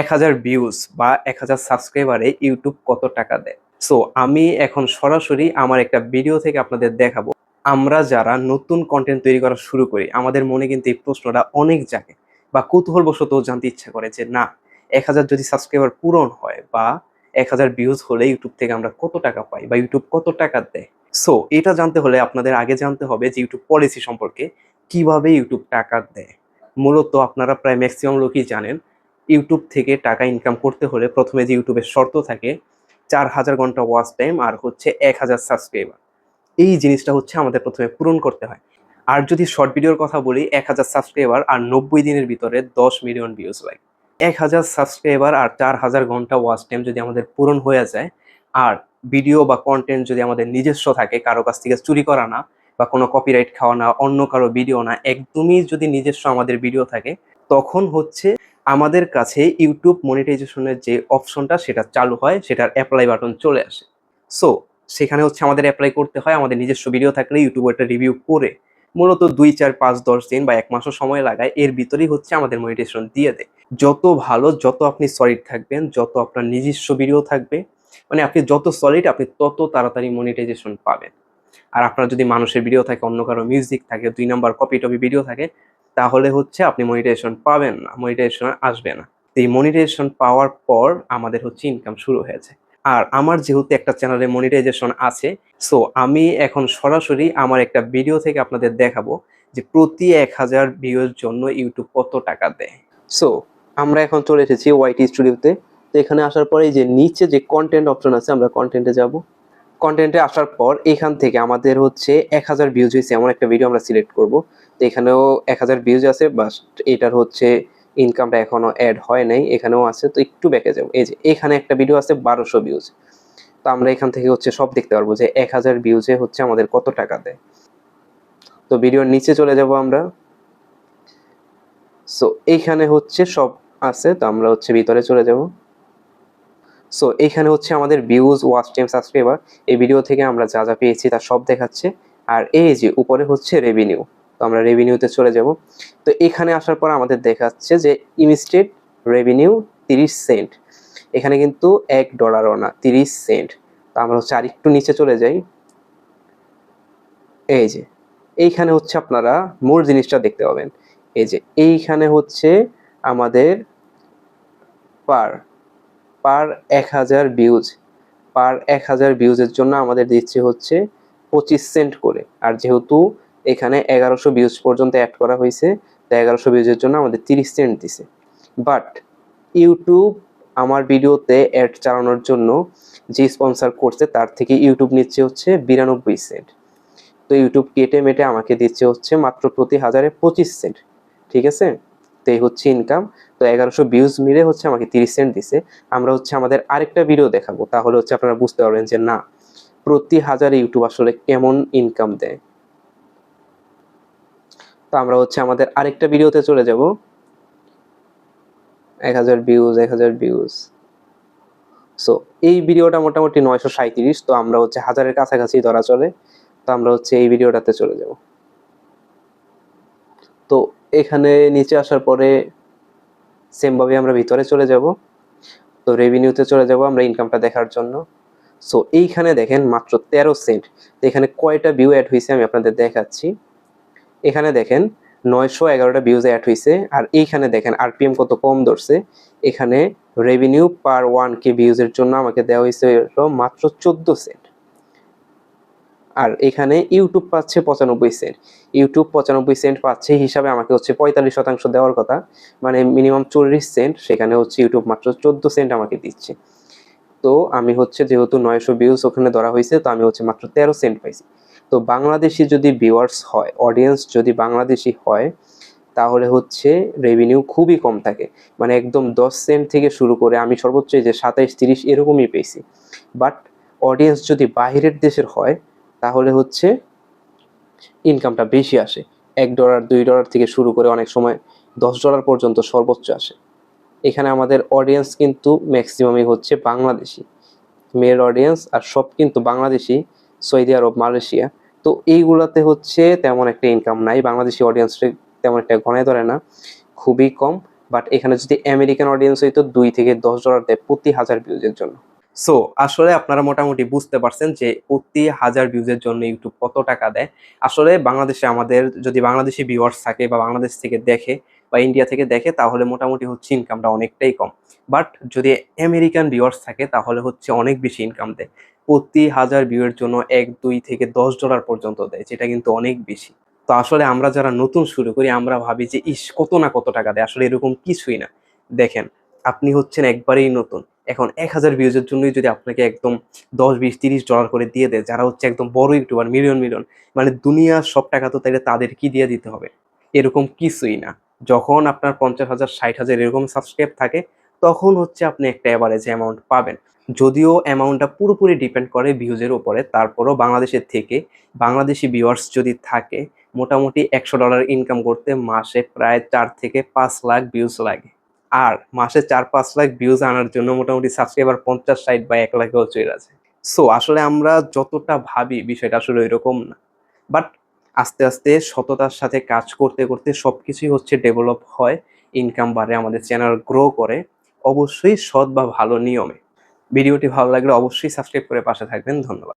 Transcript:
1000 views বা 1000 সাবস্ক্রাইবারে YouTube কত টাকা দেয়। সো আমি এখন সরাসরি আমার একটা ভিডিও থেকে আপনাদের দেখাবো। আমরা যারা নতুন কন্টেন্ট তৈরি করা শুরু করি, আমাদের মনে কিন্তু এই প্রশ্নটা অনেক জাগে বা কৌতূহলবশত জানতে ইচ্ছা করে যে না, 1000 যদি সাবস্ক্রাইবার পূরণ হয় বা 1000 ভিউজ হলে ইউটিউব থেকে আমরা কত টাকা পাই বা ইউটিউব কত টাকা দেয়। সো এটা জানতে হলে আপনাদের আগে জানতে হবে যে ইউটিউব পলিসি সম্পর্কে, কিভাবে ইউটিউব টাকা দেয়। মূলত আপনারা প্রায় ম্যাক্সিমাম লোকই জানেন, ইউটিউব থেকে টাকা ইনকাম করতে হলে প্রথমে যে ইউটিউবের শর্ত থাকে 4000 ঘন্টা ওয়াচ টাইম আর হচ্ছে 1000 সাবস্ক্রাইবার। এই জিনিসটা হচ্ছে আমাদের প্রথমে পূরণ করতে হয়। আর যদি শর্ট ভিডিওর কথা বলি, 1000 সাবস্ক্রাইবার আর 90 দিনের ভিতরে 10 মিলিয়ন ভিউজ লাগে। 1000 সাবস্ক্রাইবার আর 4000 ঘন্টা ওয়াচ টাইম যদি আমাদের পূরণ হয়ে যায়, আর ভিডিও বা কন্টেন্ট যদি আমাদের নিজস্ব থাকে, কারো কাছ থেকে চুরি করা না বা কোনো কপিরাইট খাওয়া না, অন্য কারো ভিডিও না, একদমই যদি নিজস্ব আমাদের ভিডিও থাকে, তখন হচ্ছে আমাদের কাছে ইউটিউব মনিটাইজেশনের যে অপশনটা সেটা চালু হয়, সেটার অ্যাপ্লাই বাটন চলে আসে। সো সেখানে হচ্ছে আমাদের অ্যাপ্লাই করতে হয়। আমাদের নিজস্ব ভিডিও থাকলে ইউটিউব একটা রিভিউ করে মূলত 2, 4, 5, 10 দিন বা 1 মাসও সময় লাগায়, এর ভিতরেই হচ্ছে আমাদের মনিটাইজেশন দিয়ে দেয়। যত ভালো, যত আপনি সলিড থাকবেন, যত আপনার নিজস্ব ভিডিও থাকবে, মানে আপনি যত সলিড আপনি তত তাড়াতাড়ি মনিটাইজেশন পাবেন। আর আপনার যদি মানুষের ভিডিও থাকে, অন্য কারো মিউজিক থাকে, 2 নাম্বার কপি টপি ভিডিও থাকে, তাহলে হচ্ছে আপনি মনিটাইজেশন পাবেন না, মনিটাইজেশন আসবে না। এই মনিটাইজেশন পাওয়ার পর আমাদের হচ্ছে ইনকাম শুরু হয়েছে। আর আমার যেহেতু একটা চ্যানেলে মনিটাইজেশন আছে, সো আমি এখন সরাসরি আমার একটা ভিডিও থেকে আপনাদের দেখাবো যে প্রতি 1000 ভিউর জন্য ইউটিউব কত টাকা দেয়। সো আমরা এখন চলে এসেছি ওয়াইটি স্টুডিওতে। তো এখানে আসার পরে যে নিচে যে কন্টেন্ট অপশন আছে, আমরা কন্টেন্টে যাব। কন্টেন্টে আসার পর এখান থেকে আমাদের হচ্ছে 1000 ভিউজ হয়েছে এমন একটা ভিডিও আমরা সিলেক্ট করব। তো এখানেও 1000 ভিউজ আছে, বাট এটার হচ্ছে ইনকামটা এখনো অ্যাড হয় নাই, এখানেও আছে। তো একটু ব্যাকে যাবো, এই যে এখানে একটা ভিডিও আছে 1200 ভিউজ। তো আমরা এখান থেকে হচ্ছে সব দেখতে পারবো যে 1000 ভিউজে হচ্ছে আমাদের কত টাকা দেয়। তো ভিডিওর নিচে চলে যাব আমরা। সো এইখানে হচ্ছে সব আছে, তো আমরা হচ্ছে ভিতরে চলে যাব। সো এইখানে হচ্ছে আমাদের ভিউজ, ওয়াচ টাইম, সাবস্ক্রাইবার, এই ভিডিও থেকে আমরা যা যা পেয়েছি তার সব দেখাচ্ছে। আর এই যে উপরে হচ্ছে রেভিনিউ, তো আমরা রেভিনিউতে চলে যাব। তো এখানে আসার পর আমাদের দেখাচ্ছে যে ইনস্টেড রেভিনিউ 30 সেন্ট। এখানে কিন্তু $1ও না, 30 সেন্ট। তো আমরা হচ্ছে আরেকটু নিচে চলে যাই। এই যে এইখানে হচ্ছে আপনারা মূল জিনিসটা দেখতে পাবেন। এই যে এইখানে হচ্ছে আমাদের পার পার 1000 ভিউজ, পার 1000 ভিউজের জন্য আমাদের দিচ্ছে হচ্ছে 25 সেন্ট করে। আর যেহেতু এখানে 1100 ভিউজ পর্যন্ত অ্যাড করা হয়েছে, তো 1100 ভিউজের জন্য আমাদের 30 সেন্ট দিছে। বাট ইউটিউব আমার ভিডিওতে অ্যাড চালানোর জন্য যে স্পন্সর করছে তার থেকে ইউটিউব নিচ্ছে হচ্ছে 92 সেন্ট। তো ইউটিউব কেটে মেটে আমাকে দিচ্ছে হচ্ছে মাত্র প্রতি হাজারে 25 সেন্ট। ঠিক আছে, তো এই হচ্ছে ইনকাম। তো 1100 ভিউজ মিলে হচ্ছে আমাকে 30 সেন্ট দিছে। আমরা হচ্ছে আমাদের আরেকটা ভিডিও দেখাবো, তাহলে হচ্ছে আপনারা বুঝতে পারবেন যে না, প্রতি হাজারে ইউটিউব আসলে কেমন ইনকাম দেয়। তো আমরা হচ্ছে আমাদের আরেকটা ভিডিওতে চলে যাব। 1000 ভিউজ, 1000 ভিউজ। সো এই ভিডিওটা মোটামুটি 937, তো আমরা হচ্ছে হাজারের কাছাকাছি ধরা চলে। তো আমরা হচ্ছে এই ভিডিওটাতে চলে যাব। তো এখানে নিচে আসার পরে সেম ভাবে আমরা ভিতরে চলে যাব। তো রেভিনিউতে চলে যাব আমরা ইনকামটা দেখার জন্য। সো এইখানে দেখেন মাত্র 13 সেন্ট। তো এখানে কয়টা ভিউ অ্যাড হয়েছে আমি আপনাদের দেখাচ্ছি। এখানে দেখেন 911টা ভিউজ অ্যাড হয়েছে। আর এইখানে দেখেন আরপিএম কত কম ধরছে। এখানে রেভিনিউ পার 1K ভিউজের জন্য আমাকে দেওয়া হয়েছে মাত্র 14 সেন্ট। আর এখানে ইউটিউব পাচ্ছে 95 সেন্ট। ইউটিউব 95 সেন্ট পাচ্ছে হিসাবে আমাকে হচ্ছে 45% দেওয়ার কথা, মানে মিনিমাম 40 সেন্ট। সেখানে হচ্ছে ইউটিউব মাত্র 14 সেন্ট আমাকে দিচ্ছে। তো আমি হচ্ছে যেহেতু 900 ভিউজ ওখানে ধরা হয়েছে, তো আমি হচ্ছে মাত্র 13 সেন্ট পাইছি। তো বাংলাদেশি যদি ভিউয়ার্স হয়, অডিয়েন্স যদি বাংলাদেশি হয়, তাহলে হচ্ছে রেভিনিউ খুবই কম থাকে। মানে একদম 10 সেন্ট থেকে শুরু করে আমি সর্বোচ্চ যে 27-30 এরকমই পেয়েছি। বাট অডিয়েন্স যদি বাইরের দেশের হয়, তাহলে হচ্ছে ইনকামটা বেশি আসে। $1, $2 থেকে শুরু করে অনেক সময় $10 পর্যন্ত সর্বোচ্চ আসে। এখানে আমাদের অডিয়েন্স কিন্তু ম্যাক্সিমামই হচ্ছে বাংলাদেশি, মেল অডিয়েন্স, আর সব কিন্তু বাংলাদেশি, সৌদি আরব, মালয়েশিয়া। তো এইগুলাতে হচ্ছে তেমন একটা ইনকাম নাই, বাংলাদেশি অডিয়েন্স তেমন একটা গণায় ধরে না, খুবই কম। বাট এখানে যদি আমেরিকান অডিয়েন্স হইতো 2 থেকে $10 দেয় প্রতি 1000 ভিউজের জন্য। সো আসলে আপনারা মোটামুটি বুঝতে পারছেন যে প্রতি 1000 ভিউজের জন্য ইউটিউব কত টাকা দেয়। আসলে বাংলাদেশে আমাদের যদি বাংলাদেশি ভিউয়ার্স থাকে বা বাংলাদেশ থেকে দেখে বা ইন্ডিয়া থেকে দেখে তাহলে মোটামুটি হচ্ছে ইনকামটা অনেকটাই কম। বাট যদি আমেরিকান ভিউয়ার্স থাকে তাহলে হচ্ছে অনেক বেশি ইনকাম দেয়। প্রতি 1000 ভিউ এর জন্য 1, 2 থেকে $10 পর্যন্ত দেয়, যেটা কিন্তু অনেক বেশি। তো আসলে আমরা যারা নতুন শুরু করি আমরা ভাবি যে ইস! কত না কত টাকা দেয়। আসলে এরকম কিছুই না। দেখেন, আপনি হচ্ছেন একবারেই নতুন। এখন 1000 ভিউজ এর জন্যই যদি আপনাকে একদম 10, 20, $30 করে দিয়ে দেয়, যারা হচ্ছে একদম বড় ইউটিউবার মিলিয়ন, মিলিয়ন মানে দুনিয়ার সব টাকা তো তাইলে তাদেরকেই দিয়ে দিতে হবে। এরকম কিছুই না। যখন আপনার 50,000, 60,000 এরকম সাবস্ক্রাইব থাকে তখন হচ্ছে আপনি একটা এভারেজ অ্যামাউন্ট পাবেন। যদিও অ্যামাউন্টটা পুরোপুরি ডিপেন্ড করে ভিউজ এর উপরে, তারপরও বাংলাদেশের থেকে বাংলাদেশি ভিউয়ার্স যদি থাকে মোটামুটি $100 ইনকাম করতে মাসে প্রায় 4 থেকে 5 লাখ ভিউজ লাগে। আর মাসে 4-5 লাখ ভিউজ আনার জন্য মোটামুটি সাবস্ক্রাইবার 50, 60 বা 1 লাখেও চইলা যায়। সো আসলে আমরা যতটা ভাবি বিষয়টা আসলে ঐরকম না। বাট আস্তে, আস্তে সততার সাথে কাজ করতে, করতে সবকিছুই হচ্ছে ডেভেলপ হয়। ইনকাম বাড়ে, আমাদের চ্যানেল গ্রো করে। অবশ্যই সৎ বা ভালো নিয়মে। ভিডিওটি ভালো লাগলে অবশ্যই সাবস্ক্রাইব করে পাশে থাকবেন। ধন্যবাদ।